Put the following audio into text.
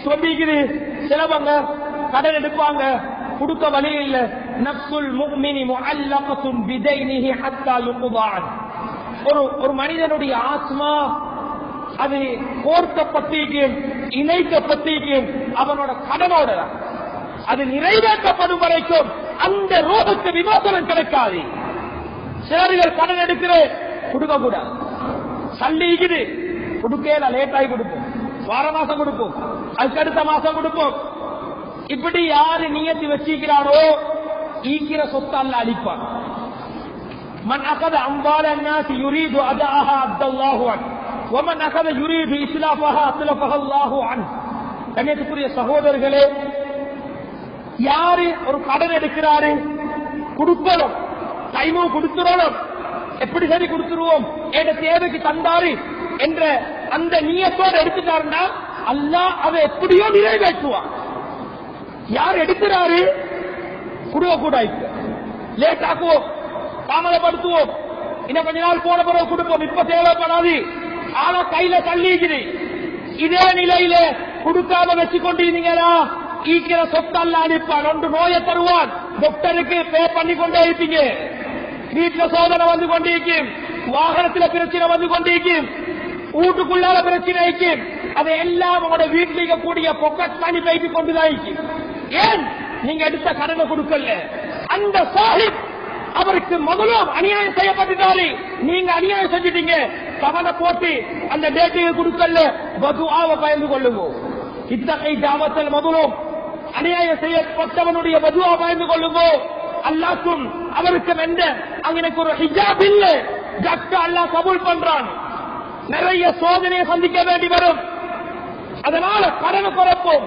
சொல்லிக்குது. சிலவங்க கடன் எடுப்பாங்க, கொடுக்க வழி இல்ல. நஃப்ஸுல் முஃமினி முஅல்லகத்துன் பிதைனிஹி ஹத்தா யுக்தான். ஒரு மனிதனுடைய ஆத்மா அது கோர்க்கப்பட்டிருக்கும், இணைக்கப்பட்டிருக்கும் அவனோட கடனோட. அது நிறைவேற்றப்படும் வரைக்கும் அந்த ரோகத்துக்கு விமோசனம் கிடைக்காது. சிலர்கள் கடன் எடுக்கிற கொடுக்க கூடாது, சல்லிக்குது கொடுக்கல, லேட் ஆகி கொடுப்போம், வார மாசம் கொடுப்போம், அதுக்கு அடுத்த மாசம் கொடுப்போம். இப்படி யாரு நியத்தி வச்சிருக்கிறாரோ ஈக்கிற சொத்து அல்லாஹ் அளிப்பான். மன் அகத அம்வால الناس يريد اداها عبد الله عنه ومن اخذ يريد اصلاحها اصلحه الله عنه. கண்ணியத்துக்குரிய சகோதரர்களே, யாரு ஒரு கடன் எடுக்கிறாரு கொடுக்கணும், டைமும் கொடுத்துறோம், எப்படி சரி கொடுத்துருவோம், என்ற தேவைக்கு தந்தாரு என்ற அந்த நியத்தோடு எடுத்துட்டாருன்னா அல்லாஹ் அதை எப்படியோ நிறைவேற்றுவான். யார் எடுக்கிறாரு கொடுக்க கூடாது, லேட் ஆக்குவோம், தாமதப்படுத்துவோம், இன்னும் கொஞ்ச நாள் போன பிறகு கொடுப்போம், இப்ப தேவைப்படாது, ஆனா கையில தள்ளிக்குது. இதே நிலையில கொடுக்காம வச்சு கொண்டிருந்தீங்களா ஈக்கிற சொத்தல்ல அனுப்பான். ஒன்று நோயை தருவான், டாக்டருக்கு பே பண்ணி கொண்டே இருப்பீங்க, வீட்டுல சோதனை வந்து கொண்டிருக்கும், வாகனத்துல பிரச்சனை வந்து கொண்டிருக்கும், வீட்டுக்குள்ளால பிரச்சனை இருக்கும். அதை எல்லாம் உங்களோட வீட்டில் இருக்கக்கூடிய பொக்கெட் மணி போயிட்டு கொண்டுதான் இருக்கும். ஏன் நீங்க எடுத்த கடனை கொடுக்கல? அந்த சாஹிப் அவருக்கு முதலும் அநியாயம் செய்யப்பட்டுட்டாரு, நீங்க அநியாயம் செஞ்சிட்டீங்க, கவனை போட்டு அந்த டேட்டுக்கு கொடுக்கல, பதுஆவை பயந்து கொள்ளுங்க. இத்தகை ஜாவத்தல் முதலும் அநியாயம் செய்யப்பட்டவனுடைய பதுஆ பயந்து கொள்ளுங்க. அல்லாஹ்க்கும் அவருக்கும் எந்த அங்க ஒரு ஹிஜாப் இல்ல, ஜக்க அல்லாஹ் கபூல் பண்றான். நிறைய சோதனையை சந்திக்க வேண்டி வரும். அதனால கடனை குறைப்போம்.